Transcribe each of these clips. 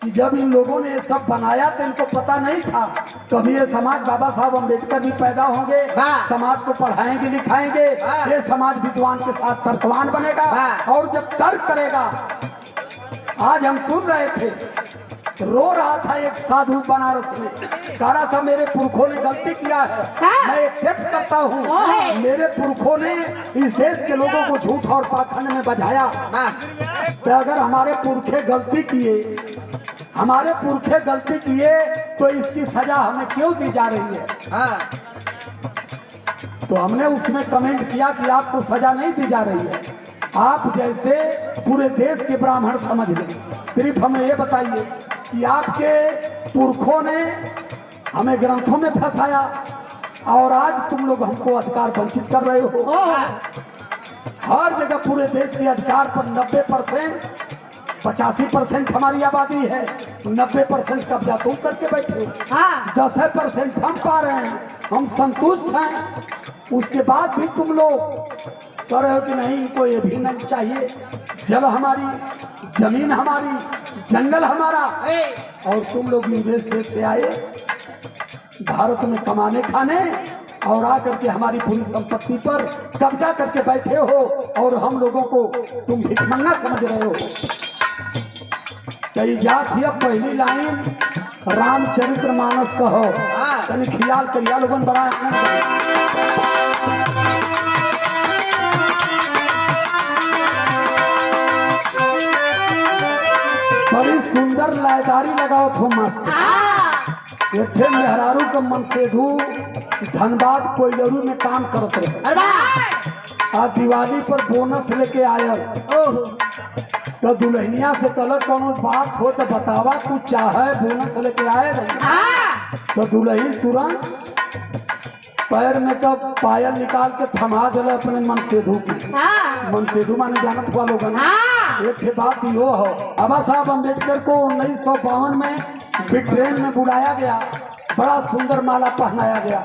कि जब इन लोगों ने ये सब बनाया तो इनको पता नहीं था कभी ये समाज बाबा साहब अम्बेडकर भी पैदा होंगे, समाज को पढ़ाएंगे लिखाएंगे, ये समाज विद्वान के साथ तर्कवान बनेगा और जब तर्क करेगा। आज हम सुन रहे थे, रो रहा था एक साधु बनारस में, कह रहा था मेरे पुरखों ने गलती किया है, मैं एक्सेप्ट करता हूँ, मेरे पुरखों ने इस देश के लोगों को झूठ और पाखंड में बजाया। तो अगर हमारे पुरखे गलती किए, हमारे पुरखे गलती किए तो इसकी सजा हमें क्यों दी जा रही है? तो हमने उसमें कमेंट किया कि आपको सजा नहीं दी जा रही है, आप जैसे पूरे देश के ब्राह्मण समझ लें। सिर्फ हमें ये बताइए कि आपके पुरखों ने हमें ग्रंथों में फंसाया और आज तुम लोग हमको अधिकार वंचित कर रहे हो। हर जगह पूरे देश के अधिकार पर 90%, 85% हमारी आबादी है, 90% कब्जा तुम करके बैठे, 10% हम पा रहे हैं, हम संतुष्ट हैं। उसके बाद भी तुम लोग कह रहे हो कि नहीं, इनको ये भी नहीं चाहिए, जल हमारी, जमीन हमारी, जंगल हमारा। और तुम लोग विदेश से आए भारत में कमाने खाने और आकर के हमारी पूरी संपत्ति पर कब्जा करके बैठे हो और हम लोगों को तुम भिखमंगा समझ रहे हो। कई जात ही अब पहली लाइन रामचरित्र मानस कहो, तनी ख्याल करिया लोगन बड़ा बड़ी सुंदर लायदारी लगाओ थो मस्त। एठे मेहरारू का मन से धनबाद कोयलरू में काम करते रहे। आज दिवाली पर बोनस लेके आयल तो दुल्हनिया से कल कोनो बात हो तो बतावा, कुछ चाहे बोनस लेके आए रहे तो दुल्हन तुरंत पैर में तो पायल निकाल के थमा दिले अपने मनसेधु की। मनसेधु माने जानत हुआ लोगन। एक बात यो हो, बाबा साहब अम्बेडकर को 1952 में ब्रिटेन में बुलाया गया, बड़ा सुंदर माला पहनाया गया।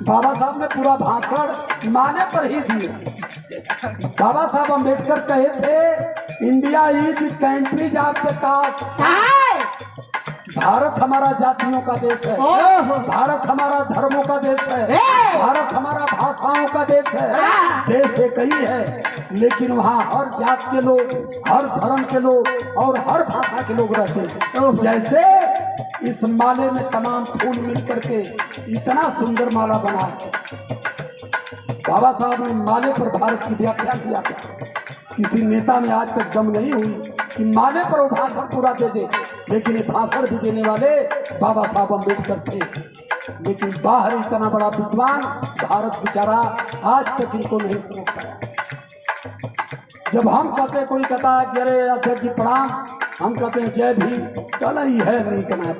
बाबा साहब ने पूरा भाषण माने पर ही दिए। बाबा साहब अम्बेडकर कहे थे, India is country of the caste. Bharat हमारा जातियों का देश है, भारत हमारा धर्मों का देश है, भारत हमारा भाषाओं का देश है। देश एक ही है, लेकिन वहाँ हर जात के लोग, हर धर्म के लोग और हर भाषा के लोग रहते हैं। जैसे इस माले में तमाम फूल मिल करके इतना सुंदर माला बना है। बाबा साहब ने माले पर भारत की व्याख्या किया था। किसी नेता में आज तक दम नहीं हुई कि माले पर वो भाषण पूरा दे दे, लेकिन ये भाषण भी देने वाले बाबा साहब अम्बेडकर थे। लेकिन बाहर इतना बड़ा विद्वान भारत बेचारा आज तक इनको नहीं समझ पाया। जब हम कहते, कोई कहता है अरे अध्यक्ष जी प्रणाम, हम कहते हैं जय भीम, चल ही है नहीं कहना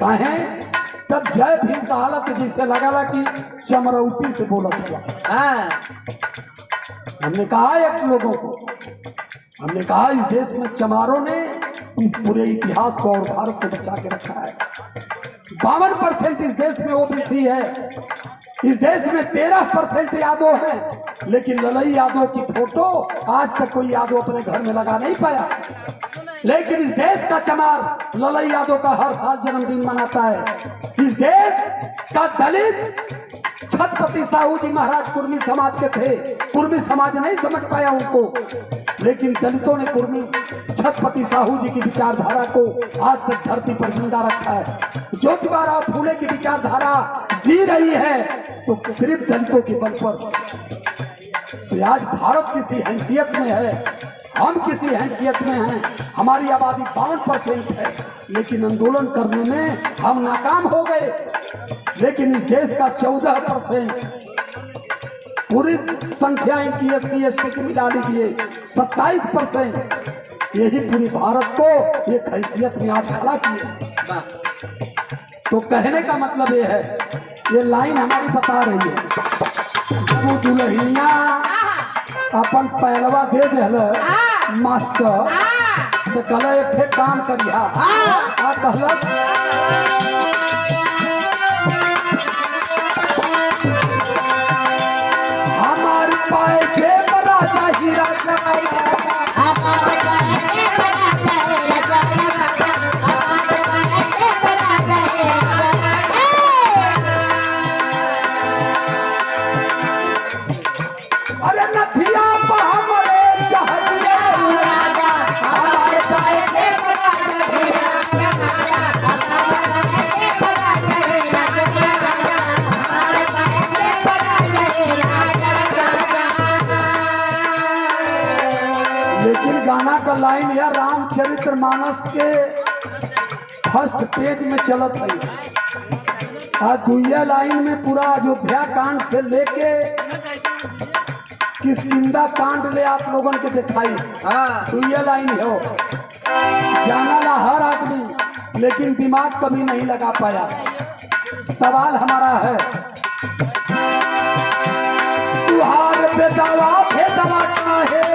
कहे तब जय भीम का हालत जिससे लगा कि चमरौती से बोला हुआ। हमने कहा एक लोगों को, हमने कहा इस देश में चमारों ने इस पूरे इतिहास को और भारत को बचा के रखा है। 52% इस देश में ओबीसी है, इस देश में 13% यादव है, लेकिन ललई यादव की फोटो आज तक कोई यादव अपने घर में लगा नहीं पाया। लेकिन इस देश का चमार ललई यादव का हर साल जन्मदिन मनाता है। इस देश का दलित छत्रपति साहू जी महाराज कुर्मी समाज के थे, कुर्मी समाज नहीं समझ पाया उनको, लेकिन दलितों ने कुर्मी छत्रपति साहू जी की विचारधारा को आज तक धरती पर जिंदा रखा है। ज्योतिबा राव फूले की विचारधारा जी रही है तो सिर्फ दलितों के बल पर। तो आज भारत किसी हैसियत में है, हम किसी हैसियत में हैं। हमारी आबादी 52% है, लेकिन आंदोलन करने में हम नाकाम हो गए। लेकिन इस देश का 14% पूरी संख्या इनकी SC ST की मिला लीजिए 27%, यही पूरी भारत को एक हैसियत में आज खड़ा किया। तो कहने का मतलब ये है, ये लाइन हमारी बता रही है, तू दुल्हनिया अपन पहलवा दे दे मास्टर तो कल एक काम करिया कहलक हमारे पैसे बड़ा हीरा रामचरितमानस के फर्स्ट पेज में चलत है। और दुइया लाइन में पूरा अयोध्या कांड से लेके किष्किंधा कांड ले आप लोगों के दिखाई। दुइया लाइन हो जाना ला हर आदमी, लेकिन दिमाग कभी नहीं लगा पाया। सवाल हमारा है, तुहार बेदावा भेदवा काहे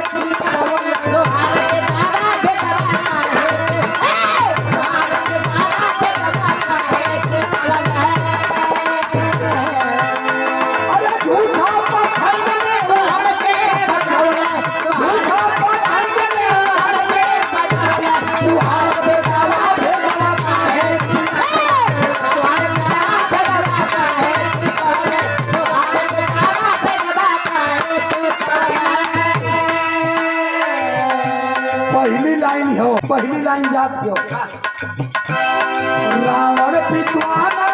पहली लाइन जाती हो, रावण पितवाना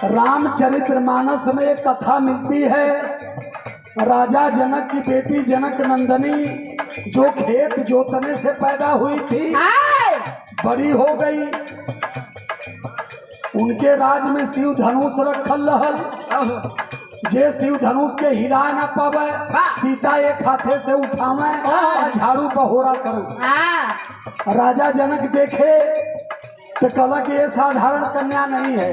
रामचरितमानस में एक कथा मिलती है। राजा जनक की बेटी जनक नंदनी जो खेत जोतने से पैदा हुई थी, बड़ी हो गई। उनके राज में शिव धनुष रखल रहल। जे शिव धनुष के हिला न पावे, सीता एक हाथे से उठावे और झाड़ू बहोरा करे। राजा जनक देखे तो कहला कि ये साधारण कन्या नहीं है,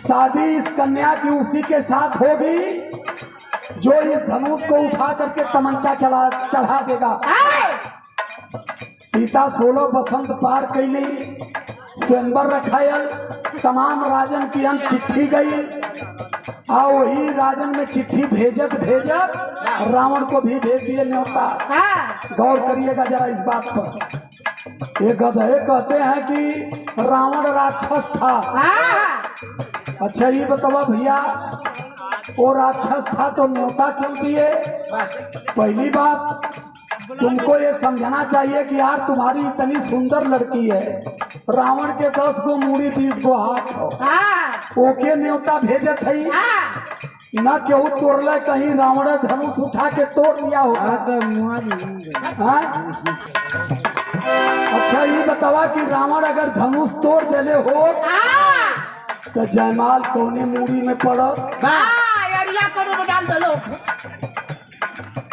शादी इस कन्या की उसी के साथ होगी जो इस धनुष को उठा करके तमंचा चढ़ा देगा। सीता 16 बसंत पार कैली, स्वयंवर रखायल, तमाम राजन की अंत चिट्ठी गई। और वही राजन में चिट्ठी भेजत भेजत रावण को भी भेज दिए न्योता। गौर करिएगा जरा इस बात पर। ये गधे कहते हैं कि रावण राक्षस था। अच्छा ये बताओ भैया, वो राक्षस था तो न्योता क्यों दिए? पहली बात तुमको ये समझना चाहिए कि यार तुम्हारी इतनी सुंदर लड़की है, रावण के 10 गो मूड़ी 20 गो हाथ हो, ओके न्योता भेजत है न केहू तोड़ले, कहीं रावण धनुष उठा के तोड़ लिया होगा। अच्छा ये बतावा कि रावण अगर धनुष तोड़ देले हो तो जयमाल कौने मूड़ी में पड़त?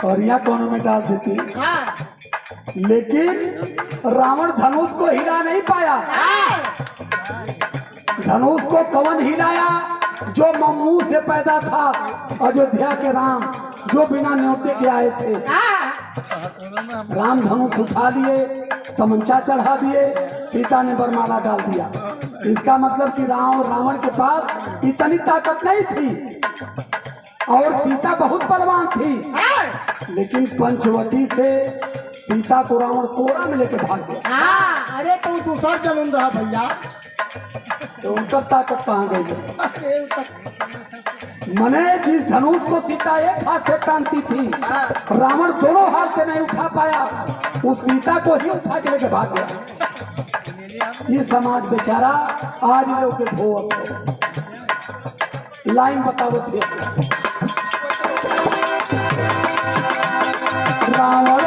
और यहाँ कोनो में डाल देती। लेकिन रावण धनुष को हिला नहीं पाया। धनुष को कौन हिलाया? जो मम्मू से पैदा था, अयोध्या के राम, जो बिना न्योते के आए थे। राम धनुष उठा लिए, तमंचा चढ़ा दिए, सीता ने बरमाला डाल दिया। इसका मतलब कि रावण के पास इतनी ताकत नहीं थी और सीता बहुत बलवान थी। लेकिन पंचवटी से सीता को रावण कोरा में लेके भाग गया। अरे तो दूसरा जन्म रहा भैया, तो उनका ताकत कहाँ गई? मने जिस धनुष को सीता एक हाथ से तानती थी, रावण दोनों हाथ से नहीं उठा पाया, उस सीता को ही उठा के लेके भाग गया। ये समाज बेचारा आज लोग के भोग। लाइन बताओ थे। रावण